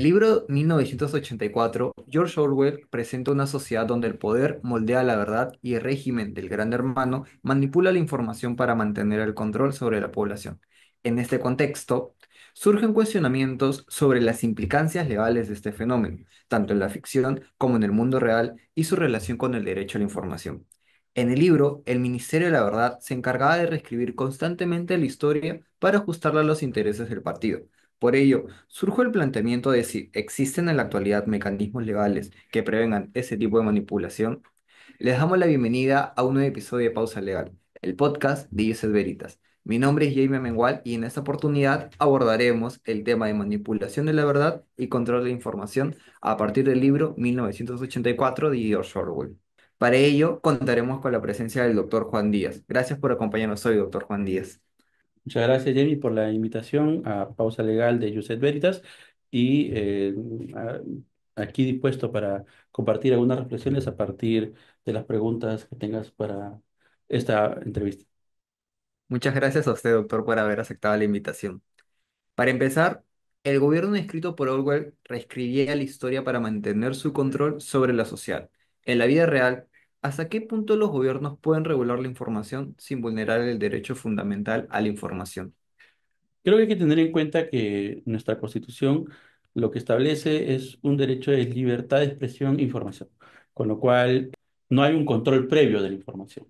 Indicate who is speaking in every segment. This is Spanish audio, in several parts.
Speaker 1: el libro 1984, George Orwell presenta una sociedad donde el poder moldea la verdad y el régimen del Gran Hermano manipula la información para mantener el control sobre la población. En este contexto, surgen cuestionamientos sobre las implicancias legales de este fenómeno, tanto en la ficción como en el mundo real, y su relación con el derecho a la información. En el libro, el Ministerio de la Verdad se encargaba de reescribir constantemente la historia para ajustarla a los intereses del partido. Por ello, surgió el planteamiento de si existen en la actualidad mecanismos legales que prevengan ese tipo de manipulación. Les damos la bienvenida a un nuevo episodio de Pausa Legal, el podcast de Iuses Veritas. Mi nombre es Jaime Mengual y en esta oportunidad abordaremos el tema de manipulación de la verdad y control de la información a partir del libro 1984 de George Orwell. Para ello, contaremos con la presencia del doctor Juan Díaz. Gracias por acompañarnos hoy, doctor Juan Díaz.
Speaker 2: Muchas gracias, Jamie, por la invitación a Pausa Legal de Yuset Veritas y a- aquí dispuesto para compartir algunas reflexiones a partir de las preguntas que tengas para esta entrevista.
Speaker 1: Muchas gracias a usted, doctor, por haber aceptado la invitación. Para empezar, el gobierno escrito por Orwell reescribía la historia para mantener su control sobre la sociedad. En la vida real, ¿hasta qué punto los gobiernos pueden regular la información sin vulnerar el derecho fundamental a la información?
Speaker 2: Creo que hay que tener en cuenta que nuestra Constitución lo que establece es un derecho de libertad de expresión e información, con lo cual no hay un control previo de la información.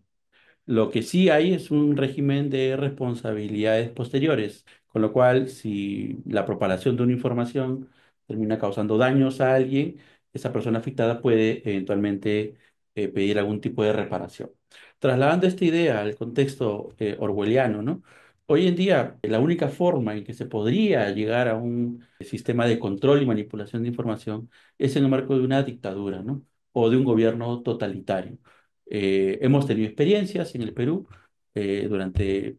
Speaker 2: Lo que sí hay es un régimen de responsabilidades posteriores, con lo cual si la propagación de una información termina causando daños a alguien, esa persona afectada puede eventualmente pedir algún tipo de reparación. Trasladando esta idea al contexto orwelliano, ¿no? Hoy en día, la única forma en que se podría llegar a un sistema de control y manipulación de información es en el marco de una dictadura, ¿no? O de un gobierno totalitario. Hemos tenido experiencias en el Perú durante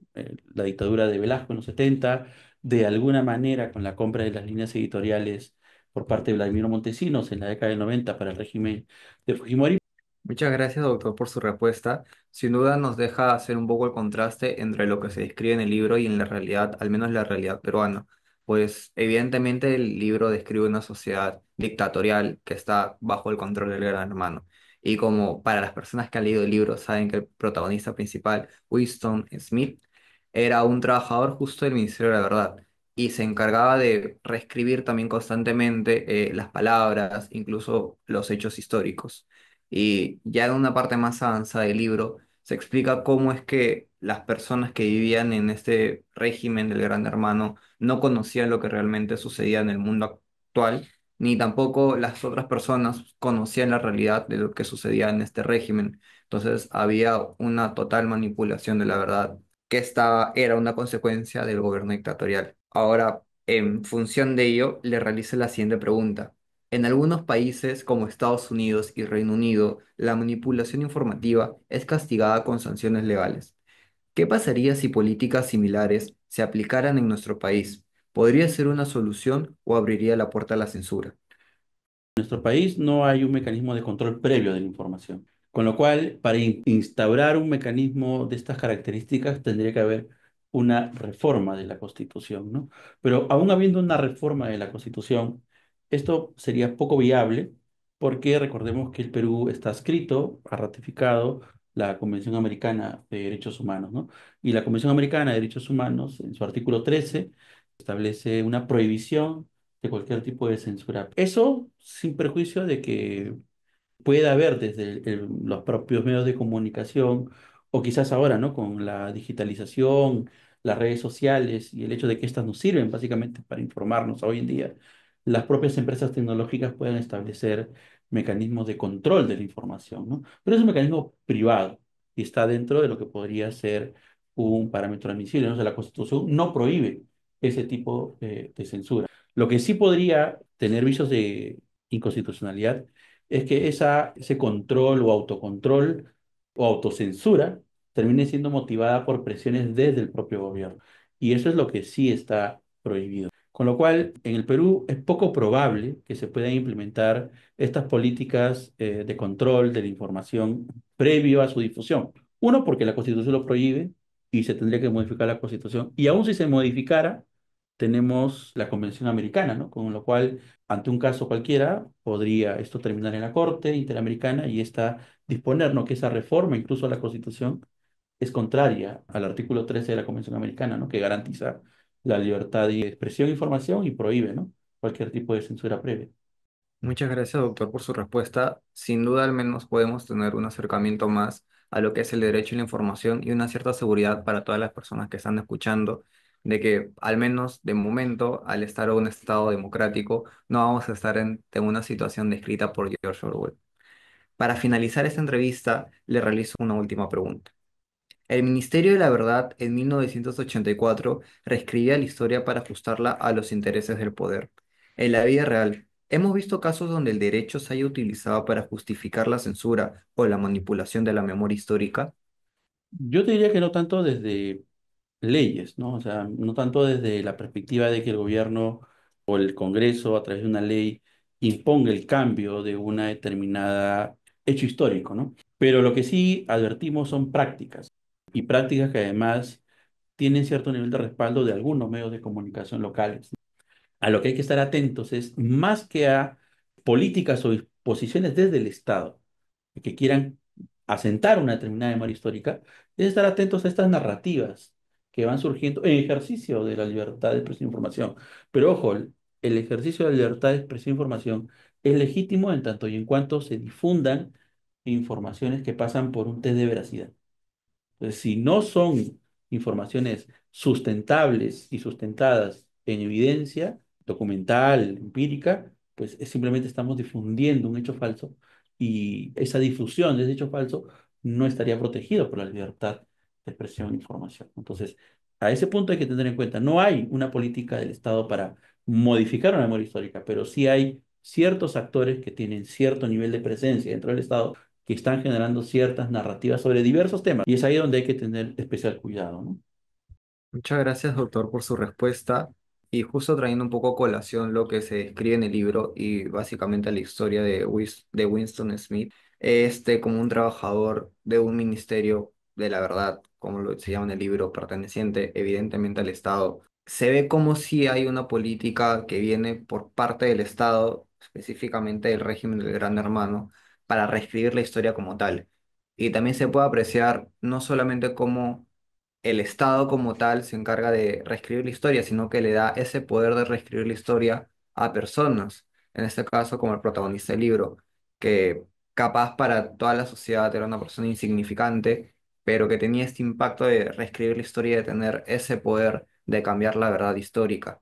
Speaker 2: la dictadura de Velasco en los 70, de alguna manera con la compra de las líneas editoriales por parte de Vladimiro Montesinos en la década del 90 para el régimen de Fujimori.
Speaker 1: Muchas gracias, doctor, por su respuesta. Sin duda nos deja hacer un poco el contraste entre lo que se describe en el libro y en la realidad, al menos la realidad peruana. Pues evidentemente el libro describe una sociedad dictatorial que está bajo el control del Gran Hermano. Y como para las personas que han leído el libro saben que el protagonista principal, Winston Smith, era un trabajador justo del Ministerio de la Verdad y se encargaba de reescribir también constantemente las palabras, incluso los hechos históricos. Y ya en una parte más avanzada del libro se explica cómo es que las personas que vivían en este régimen del Gran Hermano no conocían lo que realmente sucedía en el mundo actual, ni tampoco las otras personas conocían la realidad de lo que sucedía en este régimen. Entonces había una total manipulación de la verdad, que esta era una consecuencia del gobierno dictatorial. Ahora, en función de ello, le realizo la siguiente pregunta. En algunos países como Estados Unidos y Reino Unido, la manipulación informativa es castigada con sanciones legales. ¿Qué pasaría si políticas similares se aplicaran en nuestro país? ¿Podría ser una solución o abriría la puerta a la censura?
Speaker 2: En nuestro país no hay un mecanismo de control previo de la información, con lo cual para instaurar un mecanismo de estas características tendría que haber una reforma de la Constitución, ¿no? Pero aún habiendo una reforma de la Constitución, esto sería poco viable porque recordemos que el Perú está adscrito, ha ratificado la Convención Americana de Derechos Humanos, ¿no? Y la Convención Americana de Derechos Humanos, en su artículo 13, establece una prohibición de cualquier tipo de censura. Eso sin perjuicio de que pueda haber desde los propios medios de comunicación o quizás ahora, ¿no? Con la digitalización, las redes sociales y el hecho de que estas nos sirven básicamente para informarnos hoy en día, las propias empresas tecnológicas pueden establecer mecanismos de control de la información, ¿no? Pero es un mecanismo privado y está dentro de lo que podría ser un parámetro admisible, ¿no? O sea, la Constitución no prohíbe ese tipo de censura. Lo que sí podría tener vicios de inconstitucionalidad es que ese control o autocontrol o autocensura termine siendo motivada por presiones desde el propio gobierno. Y eso es lo que sí está prohibido. Con lo cual, en el Perú es poco probable que se puedan implementar estas políticas de control de la información previo a su difusión. Uno, porque la Constitución lo prohíbe y se tendría que modificar la Constitución. Y aun si se modificara, tenemos la Convención Americana, ¿no? Con lo cual, ante un caso cualquiera, podría esto terminar en la Corte Interamericana y esta disponer, ¿no? Que esa reforma, incluso a la Constitución, es contraria al artículo 13 de la Convención Americana, ¿no? Que garantiza la libertad de expresión e información y prohíbe, ¿no? Cualquier tipo de censura previa.
Speaker 1: Muchas gracias, doctor, por su respuesta. Sin duda, al menos podemos tener un acercamiento más a lo que es el derecho a la información y una cierta seguridad para todas las personas que están escuchando, de que al menos de momento, al estar en un estado democrático, no vamos a estar en una situación descrita por George Orwell. Para finalizar esta entrevista, le realizo una última pregunta. El Ministerio de la Verdad en 1984 reescribía la historia para ajustarla a los intereses del poder. En la vida real, hemos visto casos donde el derecho se haya utilizado para justificar la censura o la manipulación de la memoria histórica.
Speaker 2: Yo te diría que no tanto desde leyes, ¿no? O sea, no tanto desde la perspectiva de que el gobierno o el Congreso, a través de una ley, imponga el cambio de una determinada hecho histórico, ¿no? Pero lo que sí advertimos son prácticas, y prácticas que además tienen cierto nivel de respaldo de algunos medios de comunicación locales. A lo que hay que estar atentos es más que a políticas o disposiciones desde el Estado que quieran asentar una determinada memoria histórica, es estar atentos a estas narrativas que van surgiendo en ejercicio de la libertad de expresión e información. Pero ojo, el ejercicio de la libertad de expresión e información es legítimo en tanto y en cuanto se difundan informaciones que pasan por un test de veracidad. Entonces, si no son informaciones sustentables y sustentadas en evidencia documental, empírica, pues simplemente estamos difundiendo un hecho falso y esa difusión de ese hecho falso no estaría protegido por la libertad de expresión e información. Entonces, a ese punto hay que tener en cuenta, no hay una política del Estado para modificar una memoria histórica, pero sí hay ciertos actores que tienen cierto nivel de presencia dentro del Estado que están generando ciertas narrativas sobre diversos temas. Y es ahí donde hay que tener especial cuidado, ¿no?
Speaker 1: Muchas gracias, doctor, por su respuesta. Y justo trayendo un poco a colación lo que se describe en el libro y básicamente la historia de Winston Smith, como un trabajador de un ministerio de la verdad, como se llama en el libro, perteneciente evidentemente al Estado. Se ve como si hay una política que viene por parte del Estado, específicamente del régimen del Gran Hermano, para reescribir la historia como tal. Y también se puede apreciar no solamente cómo el Estado como tal se encarga de reescribir la historia, sino que le da ese poder de reescribir la historia a personas, en este caso como el protagonista del libro, que capaz para toda la sociedad era una persona insignificante, pero que tenía este impacto de reescribir la historia y de tener ese poder de cambiar la verdad histórica.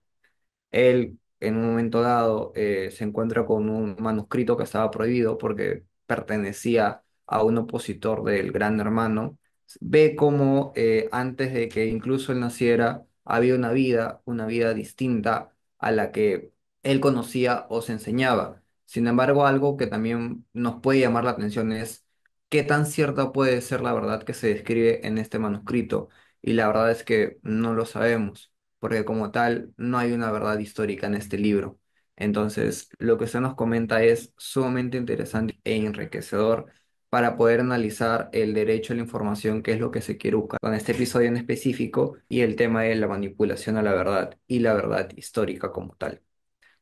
Speaker 1: Él, en un momento dado, se encuentra con un manuscrito que estaba prohibido porque pertenecía a un opositor del Gran Hermano. Ve cómo antes de que incluso él naciera, había una vida distinta a la que él conocía o se enseñaba. Sin embargo, algo que también nos puede llamar la atención es qué tan cierta puede ser la verdad que se describe en este manuscrito. Y la verdad es que no lo sabemos porque como tal no hay una verdad histórica en este libro. Entonces, lo que usted nos comenta es sumamente interesante e enriquecedor para poder analizar el derecho a la información, que es lo que se quiere buscar con este episodio en específico, y el tema de la manipulación a la verdad y la verdad histórica como tal.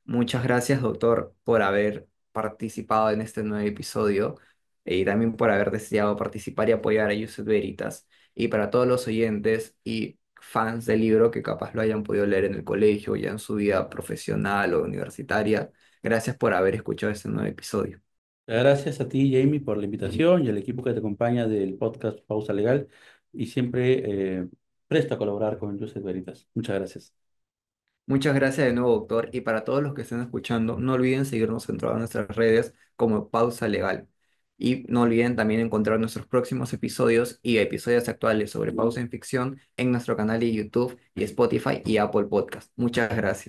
Speaker 1: Muchas gracias, doctor, por haber participado en este nuevo episodio y también por haber deseado participar y apoyar a Yusef Veritas. Y para todos los oyentes y fans del libro que capaz lo hayan podido leer en el colegio, ya en su vida profesional o universitaria, gracias por haber escuchado este nuevo episodio.
Speaker 2: Gracias a ti, Jamie, por la invitación y al equipo que te acompaña del podcast Pausa Legal y siempre presto a colaborar con Joseph Veritas. Muchas gracias.
Speaker 1: Muchas gracias de nuevo, doctor. Y para todos los que estén escuchando, no olviden seguirnos en todas nuestras redes como Pausa Legal. Y no olviden también encontrar nuestros próximos episodios y episodios actuales sobre Pausa en Ficción en nuestro canal de YouTube y Spotify y Apple Podcast. Muchas gracias.